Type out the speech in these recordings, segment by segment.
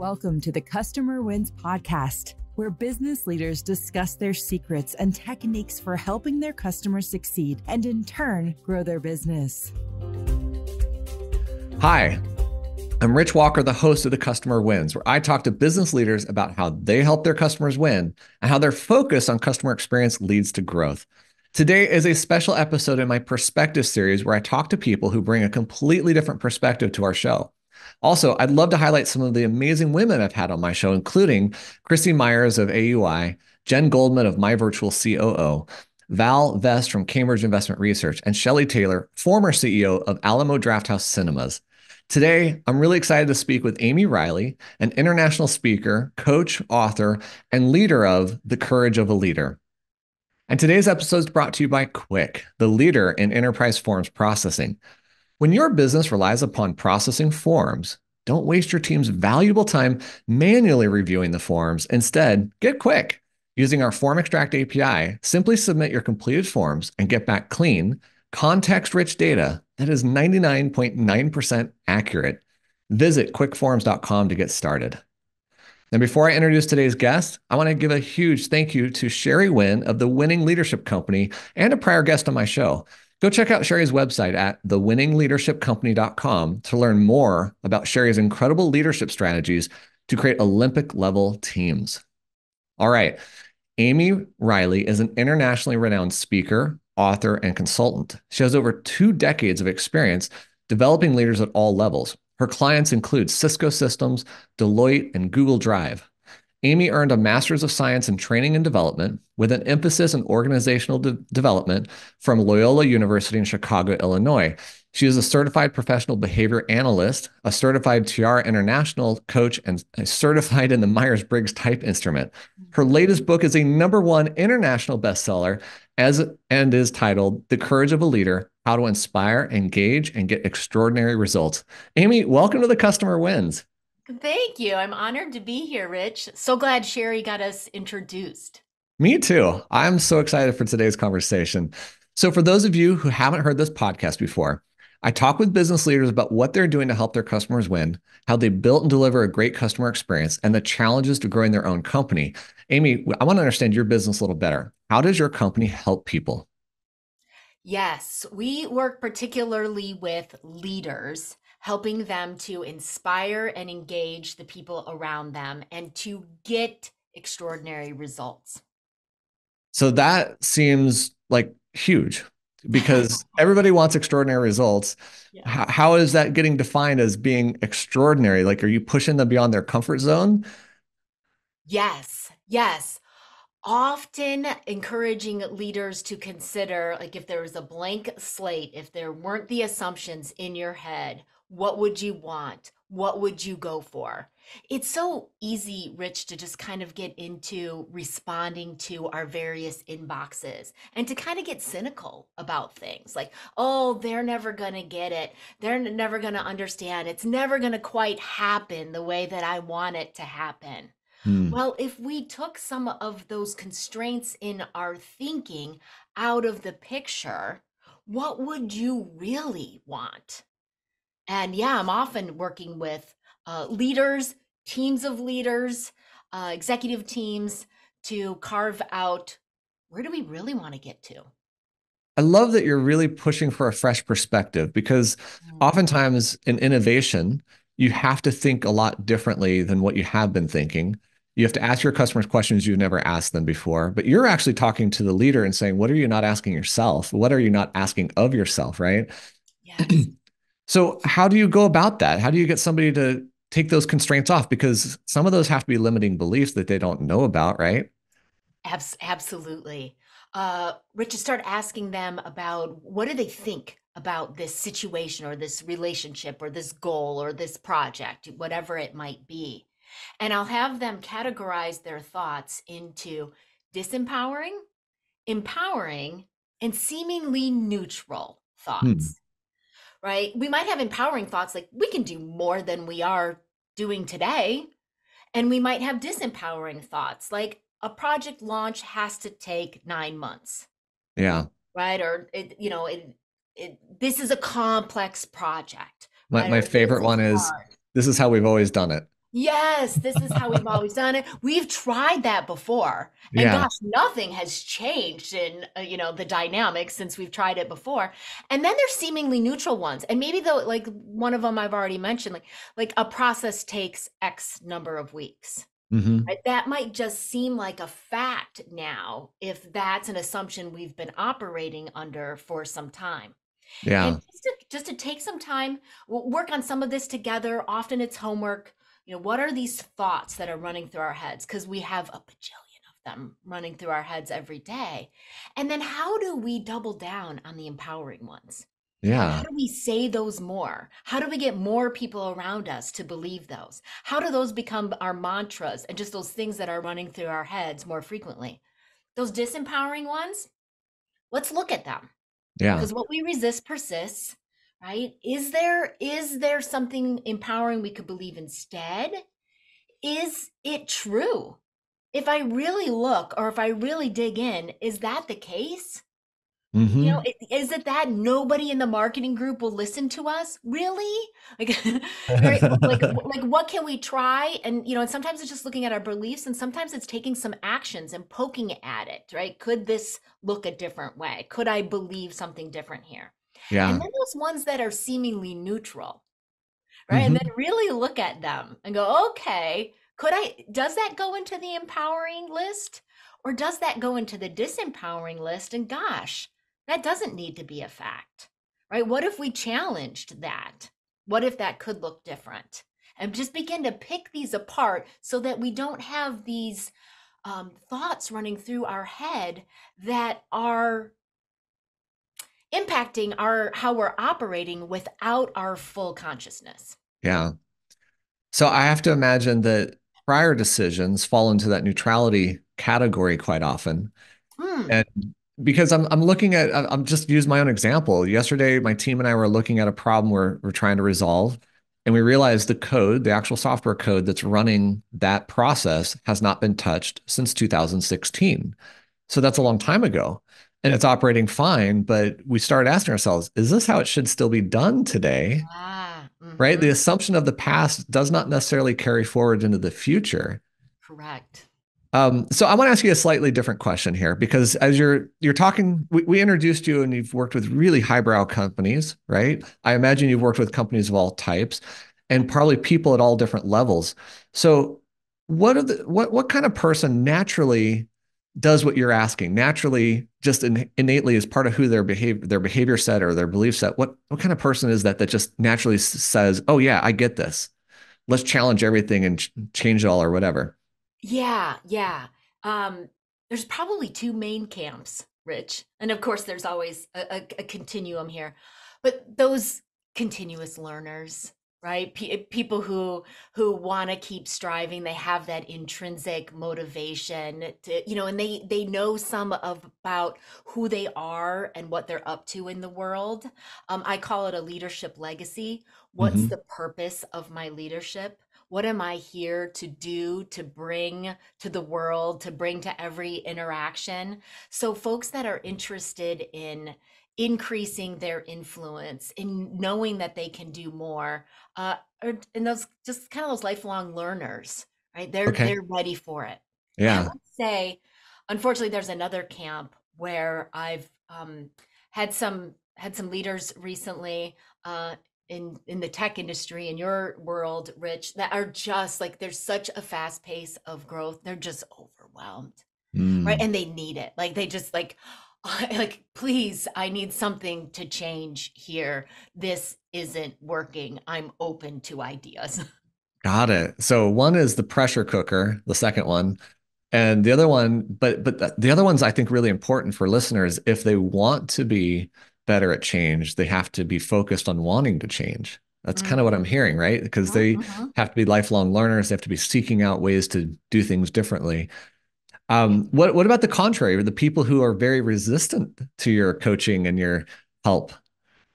Welcome to the Customer Wins podcast, where business leaders discuss their secrets and techniques for helping their customers succeed and in turn grow their business. Hi, I'm Rich Walker, the host of the Customer Wins, where I talk to business leaders about how they help their customers win and how their focus on customer experience leads to growth. Today is a special episode in my Perspective series where I talk to people who bring a completely different perspective to our show. Also, I'd love to highlight some of the amazing women I've had on my show, including Christy Myers of AUI, Jen Goldman of My Virtual COO, Val Vest from Cambridge Investment Research, and Shelley Taylor, former CEO of Alamo Drafthouse Cinemas. Today, I'm really excited to speak with Amy Riley, an international speaker, coach, author, and leader of The Courage of a Leader. And today's episode is brought to you by Quick, the leader in enterprise forms processing. When your business relies upon processing forms, don't waste your team's valuable time manually reviewing the forms. Instead, get Quick. Using our Form Extract API, simply submit your completed forms and get back clean, context-rich data that is 99.9% accurate. Visit quickforms.com to get started. Now, before I introduce today's guest, I want to give a huge thank you to Sherry Wynn of the Winning Leadership Company and a prior guest on my show. Go check out Sherry's website at thewinningleadershipcompany.com to learn more about Sherry's incredible leadership strategies to create Olympic-level teams. All right. Amy Riley is an internationally renowned speaker, author, and consultant. She has over 2 decades of experience developing leaders at all levels. Her clients include Cisco Systems, Deloitte, and Google Drive. Amy earned a Master's of Science in Training and Development with an emphasis in organizational development from Loyola University in Chicago, Illinois. She is a certified professional behavior analyst, a certified TR International coach, and certified in the Myers-Briggs type instrument. Her latest book is a #1 international bestseller and is titled The Courage of a Leader, How to Inspire, Engage, and Get Extraordinary Results. Amy, welcome to the Customer Wins. Thank you. I'm honored to be here, Rich. So glad Sherry got us introduced. Me too. I'm so excited for today's conversation. So for those of you who haven't heard this podcast before, I talk with business leaders about what they're doing to help their customers win, how they built and deliver a great customer experience, and the challenges to growing their own company. Amy, I want to understand your business a little better. How does your company help people? Yes, we work particularly with leaders, helping them to inspire and engage the people around them and to get extraordinary results. So that seems like huge because everybody wants extraordinary results. Yeah. How is that getting defined as being extraordinary? Like, are you pushing them beyond their comfort zone? Yes, yes. Often encouraging leaders to consider, like, if there was a blank slate, if there weren't the assumptions in your head, what would you want? What would you go for? It's so easy, Rich, to just kind of get into responding to our various inboxes and to kind of get cynical about things like, oh, they're never going to get it. They're never going to understand. It's never going to quite happen the way that I want it to happen. Well, if we took some of those constraints in our thinking out of the picture, what would you really want? And yeah, I'm often working with leaders, teams of leaders, executive teams to carve out, where do we really want to get to? I love that you're really pushing for a fresh perspective because oftentimes in innovation, you have to think a lot differently than what you have been thinking. You have to ask your customers questions you've never asked them before, but you're actually talking to the leader and saying, what are you not asking yourself? What are you not asking of yourself, right? Yes. So how do you go about that? How do you get somebody to take those constraints off? Because some of those have to be limiting beliefs that they don't know about, right? Absolutely. Rich, to start asking them about what do they think about this situation or this relationship or this goal or this project, whatever it might be. And I'll have them categorize their thoughts into disempowering, empowering, and seemingly neutral Hmm. thoughts, right? We might have empowering thoughts like we can do more than we are doing today. And we might have disempowering thoughts like a project launch has to take 9 months, Yeah. right? Or this is a complex project, right? My Or this favorite is one is, hard. this is how we've always done it. Yes, this is how we've always done it. We've tried that before. And Yeah. gosh, nothing has changed in, the dynamics since we've tried it before. And then there's seemingly neutral ones. And maybe though, like one of them I've already mentioned, like a process takes X number of weeks. Hmm. Right? That might just seem like a fact now if that's an assumption we've been operating under for some time. And Yeah. just to take some time, work on some of this together. Often it's homework. What are these thoughts that are running through our heads? Because we have a bajillion of them running through our heads every day. And then how do we double down on the empowering ones? Right? How Yeah. do we say those more? How do we get more people around us to believe those? How do those become our mantras and just those things that are running through our heads more frequently? Those disempowering ones, let's look at them Yeah. because what we resist persists, right? Is there something empowering we could believe instead? Is it true? If I really look or if I really dig in, is that the case? Hmm. Is it that nobody in the marketing group will listen to us? Really? Like, right? Like, what can we try? And sometimes it's just looking at our beliefs, and sometimes it's taking some actions and poking at it, right? Could this look a different way? Could I believe something different here? And Yeah. then those ones that are seemingly neutral, right? And then Hmm. really look at them and go, okay, does that go into the empowering list or does that go into the disempowering list? And gosh, that doesn't need to be a fact, right? What if we challenged that? What if that could look different? And just begin to pick these apart so that we don't have these thoughts running through our head that are impacting our how we're operating without our full consciousness. Yeah. So I have to imagine that prior decisions fall into that neutrality category quite often. Hmm. And because I'm looking at, I'm just use my own example. Yesterday, my team and I were looking at a problem we're trying to resolve, and we realized the code, the actual software code that's running that process has not been touched since 2016. So that's a long time ago. And it's operating fine, but we started asking ourselves, is this how it should still be done today? Ah, Right? The mhm. assumption of the past does not necessarily carry forward into the future. Correct. So I want to ask you a slightly different question here, because as you're talking, we introduced you and you've worked with really highbrow companies, right? I imagine you've worked with companies of all types and probably people at all different levels. So what kind of person naturally does what you're asking? Naturally, just innately as part of who their behavior set or their belief set. What kind of person is that just naturally says, "Oh yeah, I get this. Let's challenge everything and change it all or whatever." Yeah, yeah. Um, there's probably two main camps, Rich. And of course, there's always a continuum here. But those continuous learners, right? People who want to keep striving, they have that intrinsic motivation and they know some about who they are and what they're up to in the world. I call it a leadership legacy. What's Hmm. the purpose of my leadership? What am I here to do, to bring to the world, to bring to every interaction? So, folks that are interested in increasing their influence, in knowing that they can do more, are and those just kind of those lifelong learners, right? They're Okay. they're ready for it. I Yeah. would say, unfortunately, there's another camp where I've had some leaders recently. In the tech industry in your world, Rich, that are just like there's such a fast pace of growth. They're just overwhelmed, right? Mm. And they need it. Like they just like please, I need something to change here. This isn't working. I'm open to ideas. Got it. So one is the pressure cooker, the second one, and the other one, but the other one's I think really important for listeners. If they want to be better at change, they have to be focused on wanting to change. That's kind of what I'm Mhm, hearing, right? Because mhm, they mhm. have to be lifelong learners. They have to be seeking out ways to do things differently. Yeah. What about the contrary, or the people who are very resistant to your coaching and your help?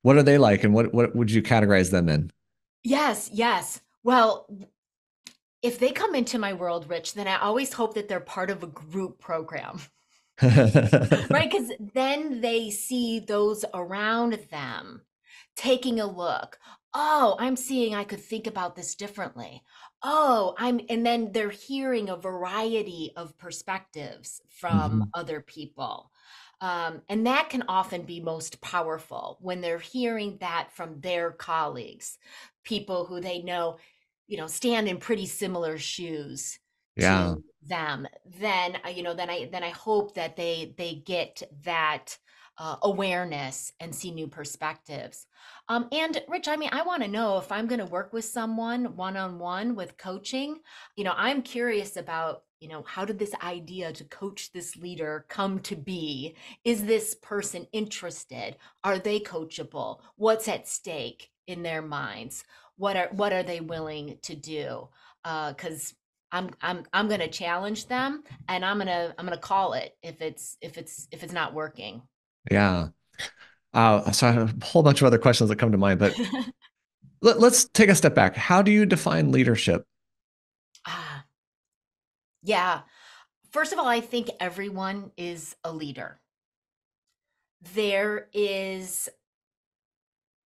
What are they like, and what would you categorize them in? Yes, yes. Well, if they come into my world, Rich, then I always hope that they're part of a group program. Right, because then they see those around them taking a look. oh, I'm seeing I could think about this differently. Oh, and then they're hearing a variety of perspectives from Hmm. other people. And that can often be most powerful when they're hearing that from their colleagues, people who they know, stand in pretty similar shoes Yeah. to them. Then, then I hope that they get that awareness and see new perspectives. And Rich, I mean, I want to know if I'm going to work with someone one on one with coaching. I'm curious about, how did this idea to coach this leader come to be? Is this person interested? Are they coachable? What's at stake in their minds? What are they willing to do? Because I'm going to challenge them, and I'm gonna call it if it's not working. Yeah. So I have a whole bunch of other questions that come to mind, but let's take a step back. How do you define leadership? Ah, yeah. First of all, I think everyone is a leader. There is,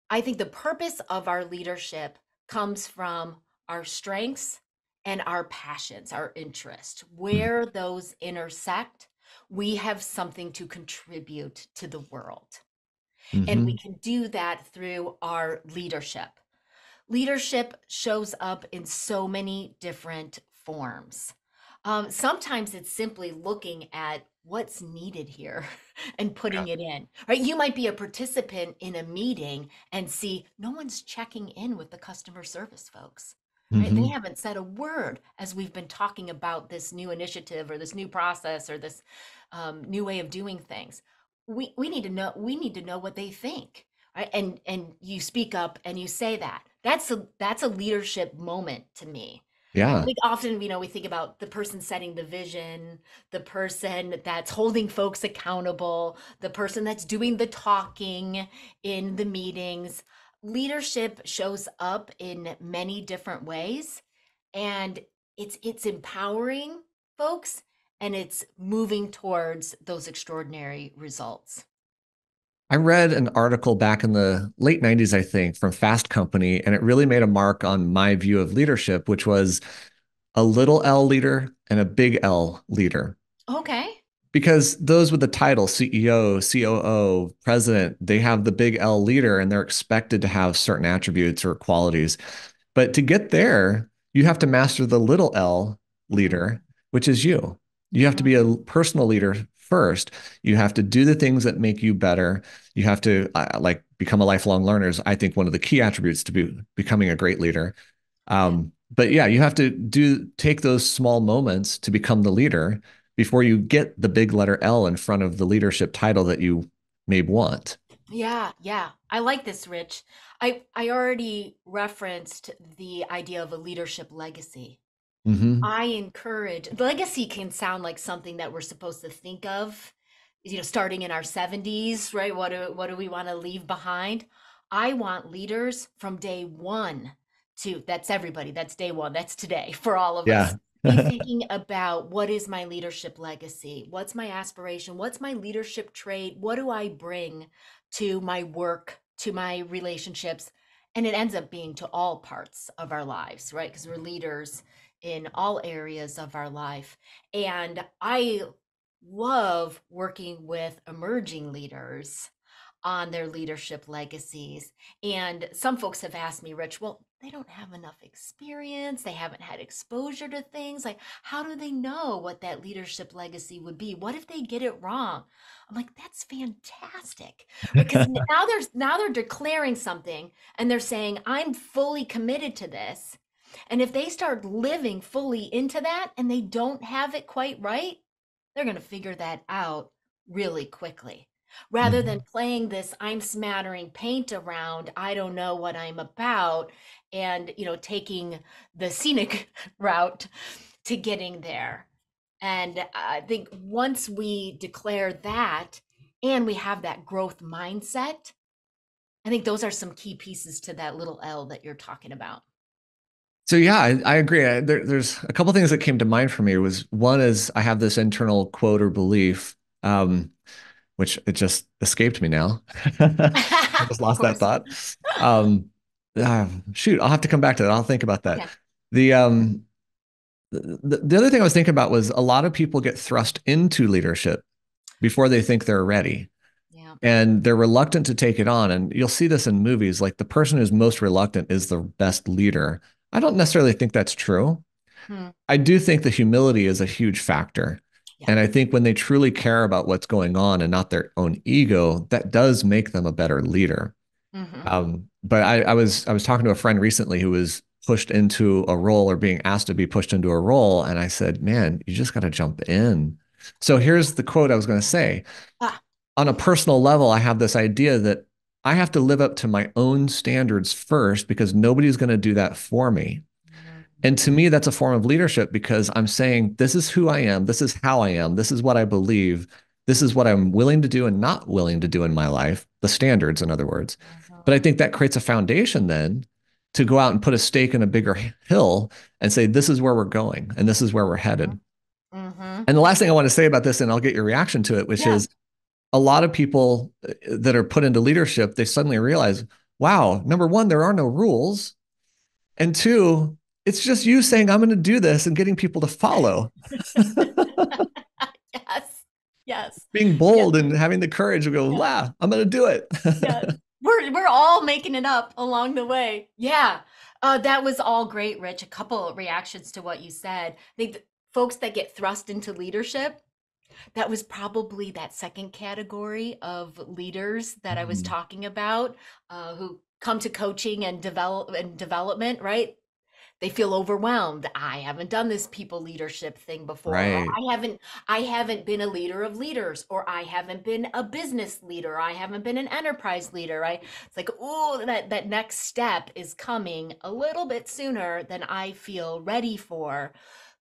I think the purpose of our leadership comes from our strengths and our passions, our interests. Where those intersect, we have something to contribute to the world. And we Mm-hmm. can do that through our leadership. Leadership shows up in so many different forms. Sometimes it's simply looking at what's needed here and Yeah. putting it in, right? You might be a participant in a meeting and see no one's checking in with the customer service folks, right? They Mm-hmm. haven't said a word as we've been talking about this new initiative or this new process or this new way of doing things. We need to know what they think, right? And you speak up and you say that. That's a leadership moment to me. I Yeah. think often, we think about the person setting the vision, the person that's holding folks accountable, the person that's doing the talking in the meetings. Leadership shows up in many different ways, and it's empowering folks, and it's moving towards those extraordinary results. I read an article back in the late 90s, I think, from Fast Company, and it really made a mark on my view of leadership, which was a little L leader and a big L leader. Okay. Because those with the title CEO, COO, president, they have the big L leader and they're expected to have certain attributes or qualities. But to get there, you have to master the little L Mhm. leader, which is you. You have to be Mhm. a personal leader first. You have to do the things that make you better. You have to like become a lifelong learner is, I think, one of the key attributes to becoming a great leader. Yeah. But yeah, you have to take those small moments to become the leader before you get the big letter L in front of the leadership title that you may want. Yeah, yeah. I like this, Rich. I already referenced the idea of a leadership legacy. Hmm. I encourage legacy can sound like something that we're supposed to think of, starting in our 70s, right? What do we want to leave behind? I want leaders from day one to that's everybody, that's day one, that's today for all of us. Yeah. Be thinking about what is my leadership legacy? What's my aspiration? What's my leadership trait? What do I bring to my work, to my relationships? And it ends up being to all parts of our lives, right? Because we're leaders in all areas of our life. And I love working with emerging leaders on their leadership legacies. And some folks have asked me, Rich, well, they don't have enough experience. They haven't had exposure to things. Like, how do they know what that leadership legacy would be? What if they get it wrong? I'm like, that's fantastic. Because now they're declaring something and they're saying, I'm fully committed to this. And if they start living fully into that and they don't have it quite right, they're going to figure that out really quickly. Rather than Mhm. playing this I'm smattering paint around, I don't know what I'm about, and taking the scenic route to getting there. And I think once we declare that and we have that growth mindset, I think those are some key pieces to that little L that you're talking about. So yeah, I agree. There's a couple things that came to mind for me. Was one is I have this internal quote or belief, which it just escaped me now. I just Of lost that course. thought. Um, shoot, I'll have to come back to that. I'll think about that. Okay. The the other thing I was thinking about was a lot of people get thrust into leadership before they think they're ready. Yeah. And they're reluctant to take it on. And you'll see this in movies, like the person who's most reluctant is the best leader. I don't necessarily think that's true. Hmm. I do think the humility is a huge factor. Yeah. And I think when they truly care about what's going on and not their own ego, that does make them a better leader. Hmm. But I was talking to a friend recently who was pushed into a role or being asked to be pushed into a role, and I said, "Man, you just got to jump in." So here's the quote I was going to say. Ah. On a personal level, I have this idea that I have to live up to my own standards first because nobody's going to do that for me. And to me, that's a form of leadership because I'm saying, this is who I am. This is how I am. This is what I believe. This is what I'm willing to do and not willing to do in my life, the standards, in other words. But I think that creates a foundation then to go out and put a stake in a bigger hill and say, this is where we're going and this is where we're headed. Hmm. And the last thing I want to say about this, and I'll get your reaction to it, which Yeah. is a lot of people that are put into leadership, they suddenly realize, wow, number one, there are no rules. And two, it's just you saying, I'm going to do this and getting people to follow. Yes. Yes. Being Yeah. bold and having the courage to go, Yeah. wow, I'm going to do it. Yeah. We're all making it up along the way. Yeah. That was all great, Rich. A couple of reactions to what you said. I think folks that get thrust into leadership, that was probably that second category of leaders that I was Mhm. talking about, who come to coaching and development, right? They feel overwhelmed. I haven't done this people leadership thing before, or Right. I haven't been a leader of leaders, or I haven't been a business leader, I haven't been an enterprise leader, right? It's like, oh, that next step is coming a little bit sooner than I feel ready for.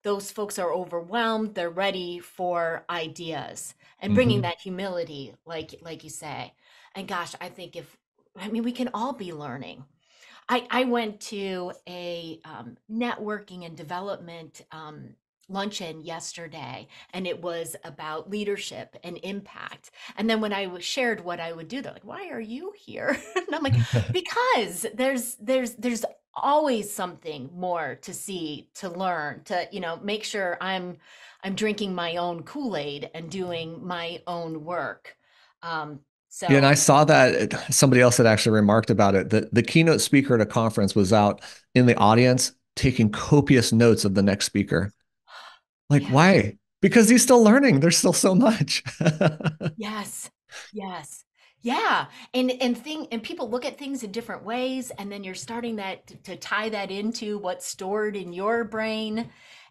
Those folks are overwhelmed, they're ready for ideas and bringing Hmm. that humility, like you say. And gosh, I mean, we can all be learning. I went to a networking and development luncheon yesterday, and it was about leadership and impact. And then when shared what I would do, they're like, "Why are you here?" And I'm like, "Because there's always something more to see, to learn, to make sure I'm drinking my own Kool-Aid and doing my own work." Um, Yeah, and I so saw that somebody else had actually remarked about it. That the keynote speaker at a conference was out in the audience taking copious notes of the next speaker. Like, yeah. why? Because he's still learning. There's still so much. Yes. Yes. Yeah. And people look at things in different ways, and then you're starting to tie that into what's stored in your brain.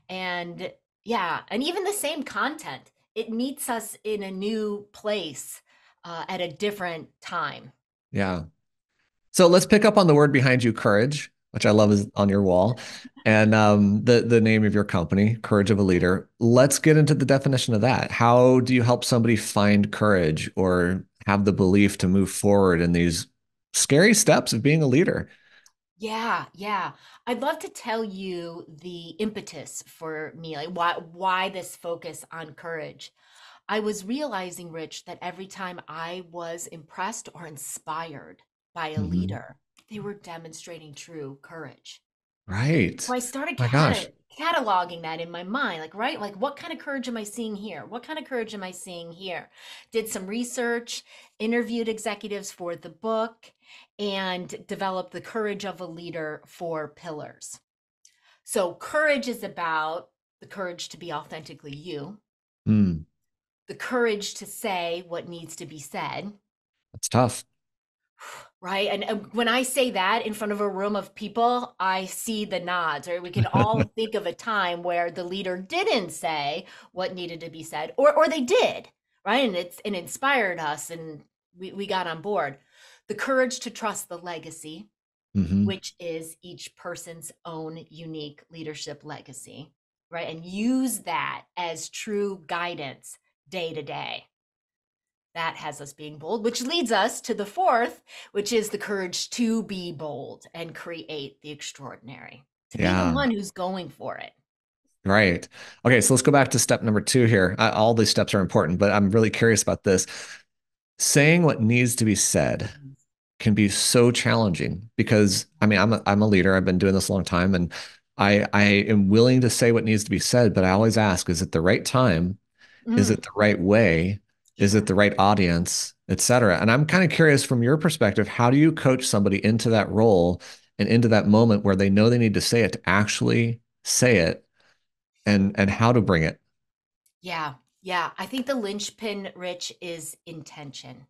And yeah, and even the same content, it meets us in a new place at a different time. Yeah. So let's pick up on the word behind you, courage, which I love is on your wall, and the name of your company, Courage of a Leader. Let's get into the definition of that. How do you help somebody find courage or have the belief to move forward in these scary steps of being a leader? Yeah, yeah. I'd love to tell you the impetus for me, like why this focus on courage. I was realizing, Rich, that every time I was impressed or inspired by a Mhm. leader, they were demonstrating true courage. Right. So I started My gosh. cataloging that in my mind, like, right, like what kind of courage am I seeing here? What kind of courage am I seeing here? Did some research, interviewed executives for the book, and developed the courage of a leader for pillars. So courage is about the courage to be authentically you, Hmm. the courage to say what needs to be said, That's tough. right? And when I say that in front of a room of people, I see the nods, or we can all think of a time where the leader didn't say what needed to be said, or they did, right? And it inspired us, and we got on board. The courage to trust the legacy, Hmm. which is each person's own unique leadership legacy, right? And use that as true guidance day to day. That has us being bold, which leads us to the fourth, which is the courage to be bold and create the extraordinary, to be the Yeah. one who's going for it. Right. Okay. So let's go back to step number two here. All these steps are important, but I'm really curious about this. Saying what needs to be said. can be so challenging because I mean, I'm a leader. I've been doing this a long time, and I am willing to say what needs to be said, but I always ask, is it the right time? Is Mm, it the right way? Is it sure. the right audience, et cetera? And I'm kind of curious from your perspective, how do you coach somebody into that role and into that moment where they know they need to say it to actually say it and how to bring it? Yeah. Yeah. I think the linchpin, Rich, is intention.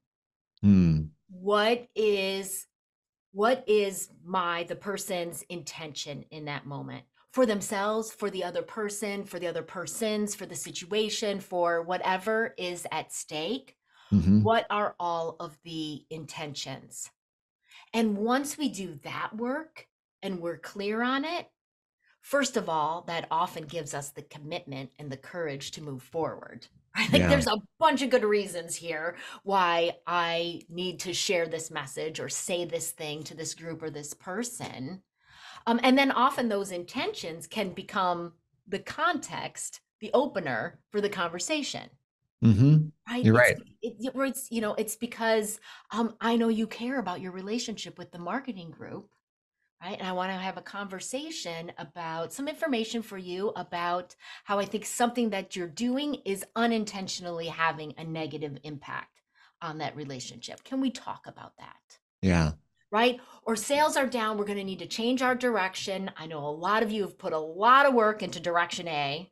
Hmm. What is what is the person's intention in that moment for themselves, for the other person, for the other persons, for the situation, for whatever is at stake? Hmm. What are all of the intentions? And once we do that work and we're clear on it, first of all, that often gives us the commitment and the courage to move forward. Right? Like Yeah. there's a bunch of good reasons here why I need to share this message or say this thing to this group or this person. And then often those intentions can become the context, the opener for the conversation. Hmm. Right? You're right. It's because I know you care about your relationship with the marketing group, right? And I want to have a conversation about some information for you about how I think something that you're doing is unintentionally having a negative impact on that relationship. Can we talk about that? Yeah. Right? Or sales are down, we're going to need to change our direction. I know a lot of you have put a lot of work into direction A,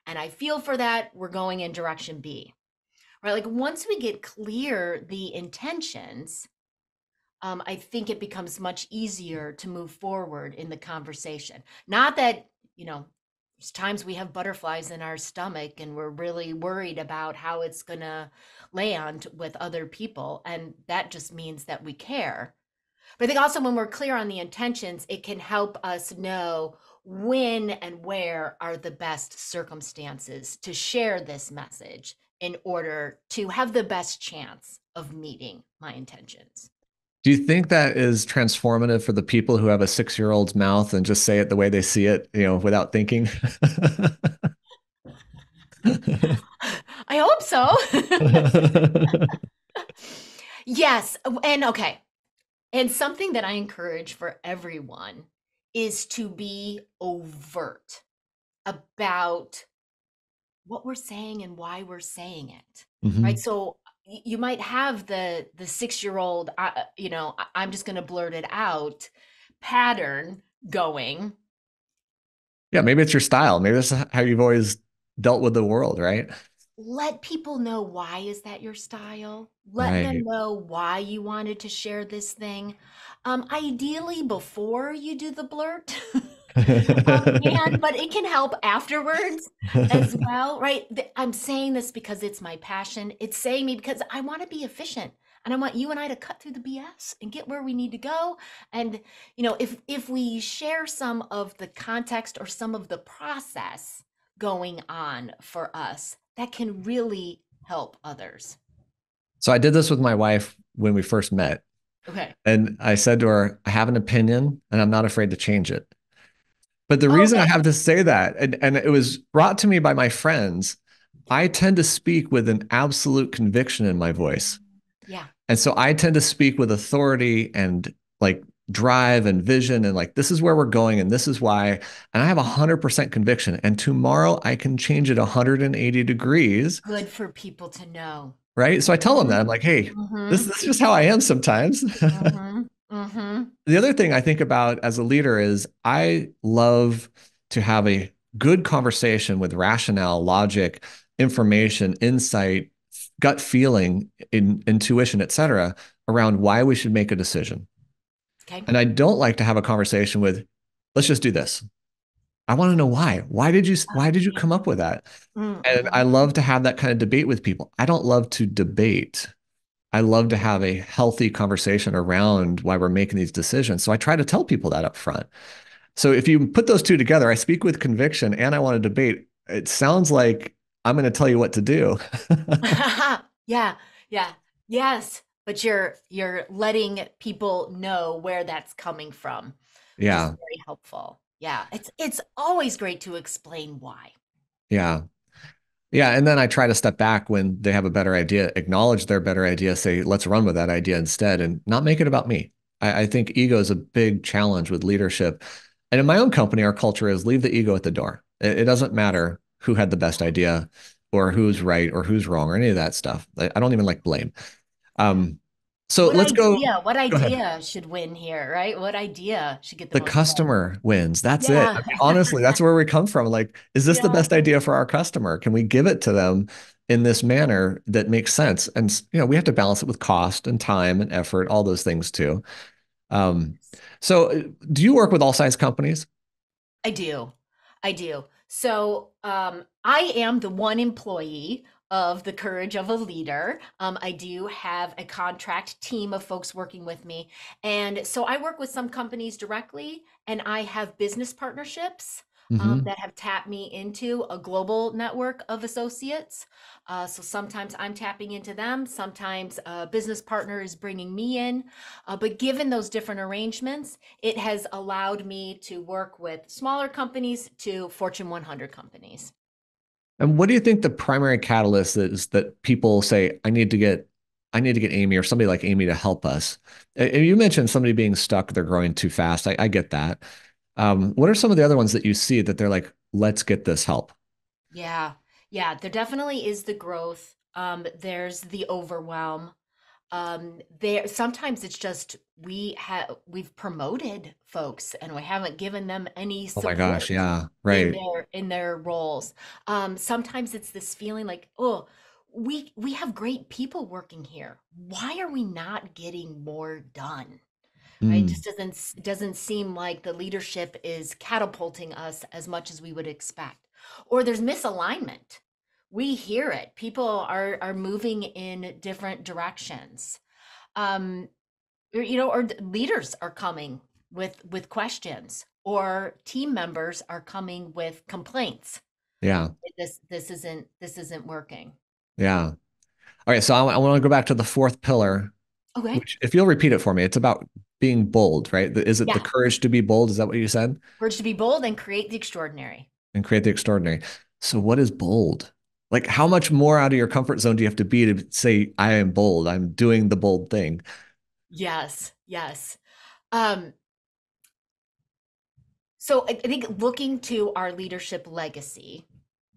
and I feel for that. We're going in direction B. Right? Like once we get clear the intentions, I think it becomes much easier to move forward in the conversation. Not that, there's times we have butterflies in our stomach and we're really worried about how it's going to land with other people. And that just means that we care. But I think also when we're clear on the intentions, it can help us know when and where are the best circumstances to share this message in order to have the best chance of meeting my intentions. Do you think that is transformative for the people who have a 6-year-old's mouth and just say it the way they see it, without thinking? I hope so. Yes. And okay. And something that I encourage for everyone is to be overt about what we're saying and why we're saying it. Right? Hmm. So you might have the 6-year-old, I'm just going to blurt it out pattern going. Yeah, maybe it's your style. Maybe that's how you've always dealt with the world, right? Let people know, why is that your style? Let them Right. know why you wanted to share this thing. Ideally before you do the blurt. But it can help afterwards as well, right? I'm saying this because it's my passion. It's saying me because I want to be efficient and I want you and I to cut through the BS and get where we need to go. And if we share some of the context or some of the process going on for us, that can really help others. So I did this with my wife when we first met. Okay. And I said to her, I have an opinion and I'm not afraid to change it. But the reason I Okay. have to say that, and it was brought to me by my friends, I tend to speak with an absolute conviction in my voice. Yeah. And so I tend to speak with authority and like drive and vision and like, this is where we're going and this is why. And I have 100% conviction. And tomorrow I can change it 180 degrees. Good for people to know. Right. So I tell them Mm-hmm. that I'm like, hey, this, Mm-hmm. this is just how I am sometimes. Mm-hmm. Mm-hmm. The other thing I think about as a leader is I love to have a good conversation with rationale, logic, information, insight, gut feeling, intuition, et cetera, around why we should make a decision. Okay. And I don't like to have a conversation with, let's just do this. I want to know why. Why did you Yeah. come up with that? And I Mm-hmm. love to have that kind of debate with people. I don't love to debate. I love to have a healthy conversation around why we're making these decisions. So I try to tell people that up front. So if you put those two together, I speak with conviction and I want to debate. It sounds like I'm going to tell you what to do. Yeah, yeah, yes. But you're letting people know where that's coming from, which is Yeah. very helpful. Yeah, it's always great to explain why. Yeah. Yeah. And then I try to step back when they have a better idea, acknowledge their better idea, say, let's run with that idea instead and not make it about me. I think ego is a big challenge with leadership. And in my own company, our culture is leave the ego at the door. It doesn't matter who had the best idea or who's right or who's wrong or any of that stuff. I don't even like blame. Yeah. Um, so let's go. What Go ahead. idea should win here, right? What idea should get the The most play? customer wins. That's it. I Yeah. mean, honestly, that's where we come from. Like, is this the Yeah. best idea for our customer? Can we give it to them in this manner that makes sense? And we have to balance it with cost and time and effort, all those things too. Um, so, do you work with all size companies? I do. I do. So I am the one employee of the Courage of a Leader. I do have a contract team of folks working with me. And so I work with some companies directly, and I have business partnerships Hmm. that have tapped me into a global network of associates. So sometimes I'm tapping into them, sometimes a business partner is bringing me in. But given those different arrangements, it has allowed me to work with smaller companies to Fortune 100 companies. And what do you think the primary catalyst is that people say, I need to get Amy or somebody like Amy to help us? And you mentioned somebody being stuck, they're growing too fast. I get that. What are some of the other ones that you see that they're like, let's get this help? Yeah, yeah, there definitely is the growth. There's the overwhelm. There sometimes it's just we've promoted folks and we haven't given them any Oh my support gosh, yeah, in right. their roles. Sometimes it's this feeling like, oh, we have great people working here. Why are we not getting more done? Right? It Mm, just doesn't seem like the leadership is catapulting us as much as we would expect. Or there's misalignment. We hear it. People are moving in different directions. Um, or leaders are coming with questions, or team members are coming with complaints. yeah, This isn't working. yeah. All right, so I want to go back to the fourth pillar, Okay. which, if you'll repeat it for me, it's about being bold, right? Is it the Yeah. courage to be bold? Is that what you said? Courage to be bold and create the extraordinary. And create the extraordinary. So, what is bold? Like, how much more out of your comfort zone do you have to be to say, I am bold? I'm doing the bold thing. Yes, yes. Um, So I think looking to our leadership legacy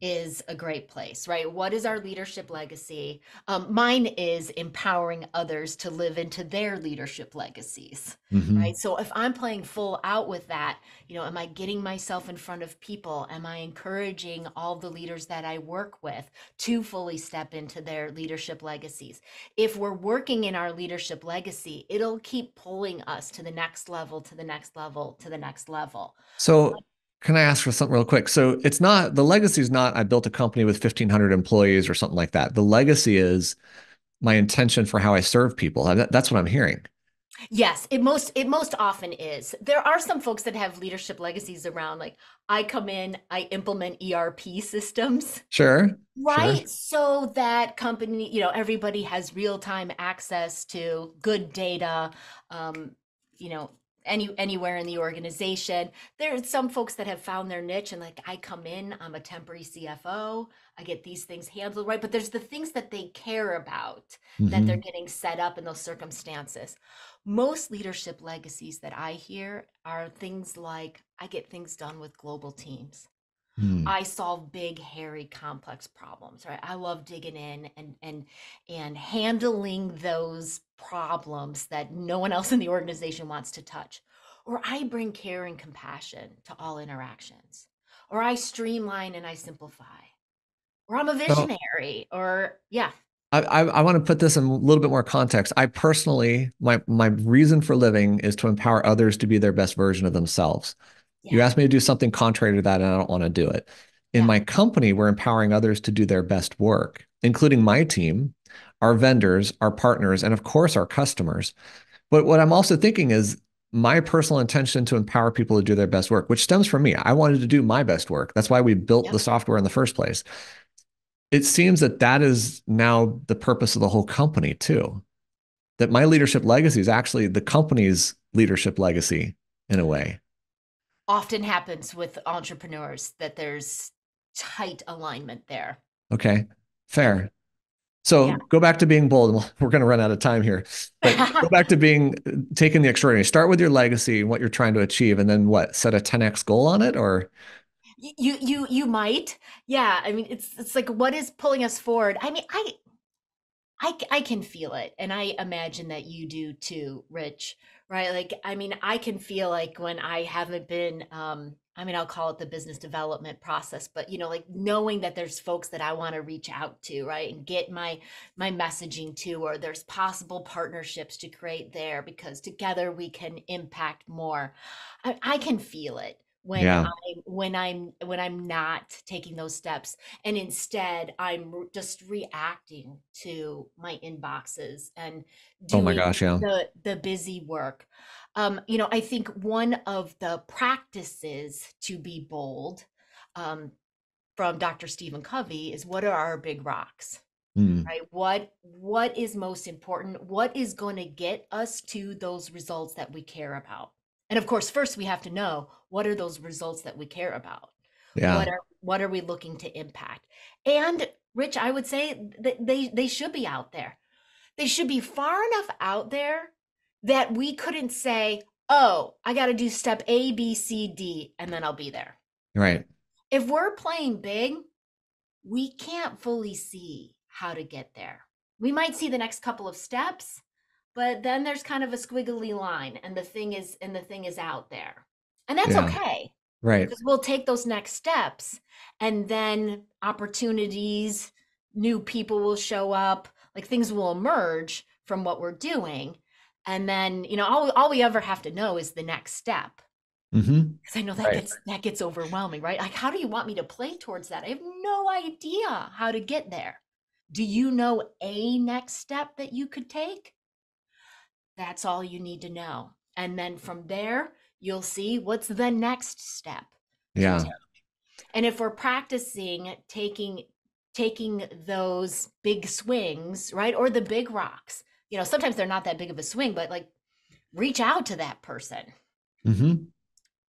is a great place, right? What is our leadership legacy? Mine is empowering others to live into their leadership legacies, Hmm. right? So if I'm playing full out with that, am I getting myself in front of people? Am I encouraging all the leaders that I work with to fully step into their leadership legacies? If we're working in our leadership legacy, it'll keep pulling us to the next level, to the next level, to the next level. So, can I ask for something real quick? So, it's not the legacy is not I built a company with 1,500 employees or something like that. The legacy is my intention for how I serve people. That's what I'm hearing. Yes, it most often is. There are some folks that have leadership legacies around, like I come in, I implement ERP systems, Sure, sure. right? So that company, everybody has real-time access to good data, um, you know, anywhere in the organization. There are some folks that have found their niche and like I come in, I'm a temporary CFO, I get these things handled right, but there's the things that they care about that they're Hmm. getting set up in those circumstances. Most leadership legacies that I hear are things like I get things done with global teams. Hmm. I solve big, hairy, complex problems, right? I love digging in and handling those problems that no one else in the organization wants to touch. Or I bring care and compassion to all interactions. Or I streamline and I simplify. Or I'm a So, visionary. Or yeah, I want to put this in a little bit more context. I personally, my reason for living is to empower others to be their best version of themselves. You yeah, asked me to do something contrary to that, and I don't want to do it. In yeah, my company, we're empowering others to do their best work, including my team, our vendors, our partners, and of course, our customers. But what I'm also thinking is my personal intention to empower people to do their best work, which stems from me. I wanted to do my best work. That's why we built yep. the software in the first place. It seems that that is now the purpose of the whole company, too. That my leadership legacy is actually the company's leadership legacy in a way. Often happens with entrepreneurs that there's tight alignment there. Okay. Yep. Fair. So Yeah. go back to being bold. We're going to run out of time here, but go back to being taking the extraordinary. Start with your legacy and what you're trying to achieve, and then what? Set a 10x goal on it, or You might. Yeah, I mean, it's like what is pulling us forward? I mean, I can feel it, and I imagine that you do too, Rich, right? Like, I mean, I can feel like when I haven't been, I mean, I'll call it the business development process, but like knowing that there's folks that I want to reach out to, right, and get my messaging to, or there's possible partnerships to create there because together we can impact more. I can feel it when yeah. I'm not taking those steps, and instead just reacting to my inboxes and Oh my doing gosh, yeah. the busy work. I think one of the practices to be bold, um, from Dr. Stephen Covey, is what are our big rocks, Hmm. right? What is most important? What is going to get us to those results that we care about? And of course, first we have to know what are those results that we care about. Yeah. What are we looking to impact? And Rich, I would say that they should be out there. They should be far enough out there that we couldn't say, "Oh, I got to do step A, B, C, D, and then I'll be there." Right. If we're playing big, we can't fully see how to get there. We might see the next couple of steps, but then there's kind of a squiggly line and the thing is out there. And that's Yeah. okay Right. because we'll take those next steps and then opportunities, new people will show up, like things will emerge from what we're doing. And then, all we ever have to know is the next step. Hmm. Because I know that Right. gets overwhelming, right? Like, how do you want me to play towards that? I have no idea how to get there. Do you know a next step that you could take? That's all you need to know. And then from there, you'll see what's the next step to Yeah. take. And if we're practicing taking those big swings, right? Or the big rocks. Sometimes they're not that big of a swing, but like reach out to that person, Hmm. right?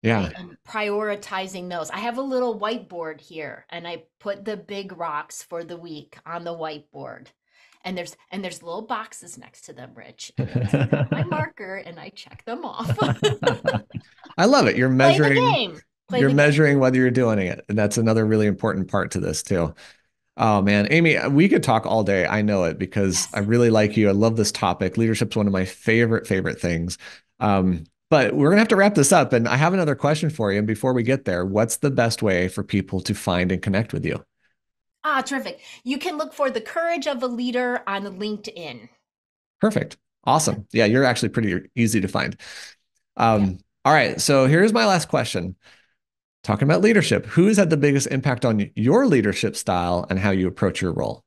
Yeah. And prioritizing those. I have a little whiteboard here and I put the big rocks for the week on the whiteboard. And there's little boxes next to them, Rich. And I take out my marker and I check them off. I love it. You're Play the measuring, game. Play you're the game. measuring whether you're doing it. And that's another really important part to this too. Oh man, Amy, we could talk all day. I know it because I Yes. really like you. I love this topic. Leadership's one of my favorite things. But we're gonna have to wrap this up. And I have another question for you. And before we get there, what's the best way for people to find and connect with you? Ah, terrific. You can look for The Courage of a Leader on LinkedIn. Perfect. Awesome. Yeah, you're actually pretty easy to find. Yeah. All right. So here's my last question. Talking about leadership, who has had the biggest impact on your leadership style and how you approach your role?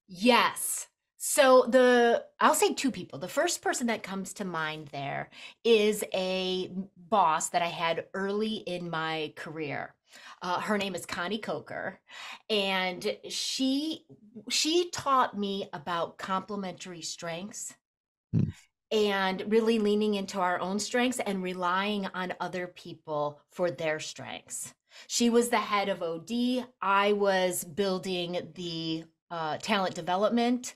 Yes. So I'll say two people. The first person that comes to mind there is a boss that I had early in my career. Her name is Connie Coker, and she taught me about complementary strengths Hmm. and really leaning into our own strengths and relying on other people for their strengths. She was the head of OD. I was building the talent development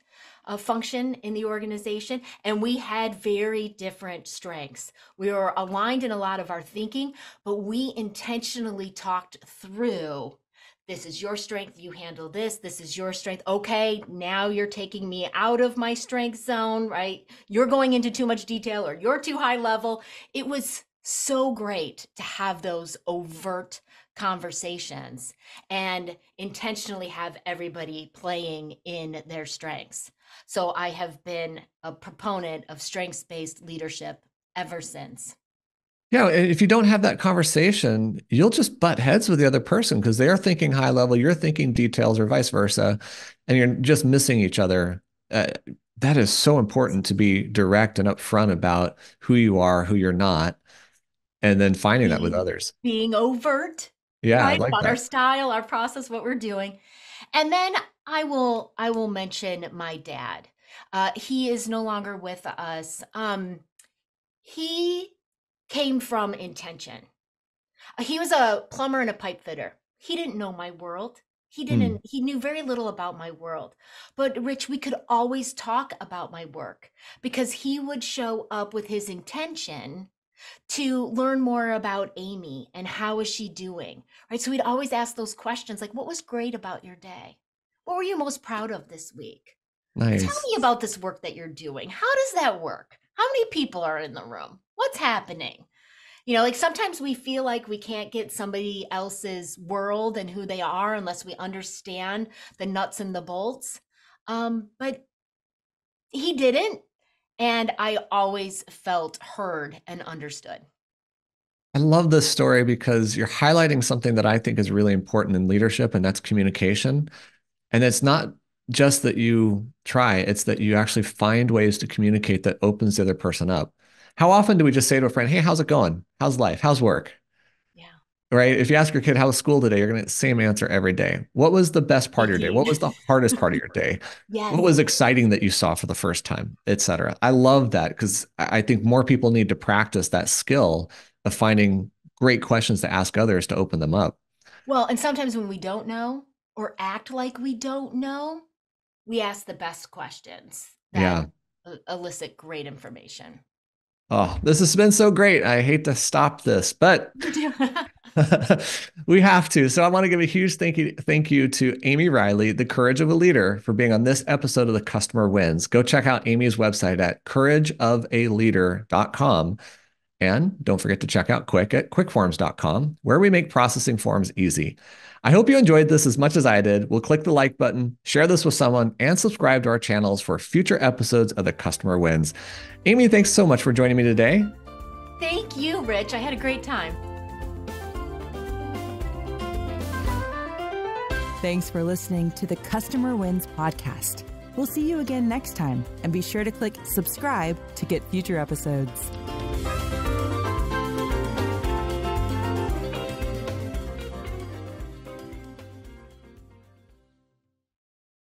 function in the organization, and we had very different strengths. We were aligned in a lot of our thinking, but we intentionally talked through, this is your strength, you handle this. This is your strength. Okay, now you're taking me out of my strength zone, right? You're going into too much detail or you're too high level. It was so great to have those overt conversations and intentionally have everybody playing in their strengths. So I have been a proponent of strengths-based leadership ever since. Yeah, and if you don't have that conversation, you'll just butt heads with the other person because they're thinking high level, you're thinking details, or vice versa, and you're just missing each other. Uh, that is so important to be direct and upfront about who you are, who you're not, and then finding that with being others. being overt, Yeah, I right, like about our that. style, our process, what we're doing. And then I will mention my dad. He is no longer with us. He came from intention. He was a plumber and a pipe fitter. He didn't know my world. He knew very little about my world. But Rich, we could always talk about my work because he would show up with his intention to learn more about Amy and how is she doing, right? So we'd always ask those questions like, what was great about your day? What were you most proud of this week? Tell Nice. me about this work that you're doing. How does that work? How many people are in the room? What's happening? Like sometimes we feel like we can't get somebody else's world and who they are unless we understand the nuts and the bolts. But he didn't. And I always felt heard and understood. I love this story because you're highlighting something that I think is really important in leadership, and that's communication. And it's not just that you try, it's that you actually find ways to communicate that opens the other person up. How often do we just say to a friend, hey, how's it going? How's life? How's work? Yeah. Right? If you ask your kid, how was school today? You're going to get the same answer every day. What was the best part of your day? What was the hardest part of your day? Yes. What was exciting that you saw for the first time, et cetera? I love that because I think more people need to practice that skill of finding great questions to ask others to open them up. Well, and sometimes when we don't know or act like we don't know, we ask the best questions that Yeah. elicit great information. Oh, this has been so great. I hate to stop this, but we have to. So I want to give a huge thank you to Amy Riley, The Courage of a Leader, for being on this episode of The Customer Wins. Go check out Amy's website at courageofaleader.com. And don't forget to check out Quick at quickforms.com, where we make processing forms easy. I hope you enjoyed this as much as I did. We'll click the like button, share this with someone, and subscribe to our channels for future episodes of The Customer Wins. Amy, thanks so much for joining me today. Thank you, Rich. I had a great time. Thanks for listening to the Customer Wins podcast. We'll see you again next time, and be sure to click subscribe to get future episodes.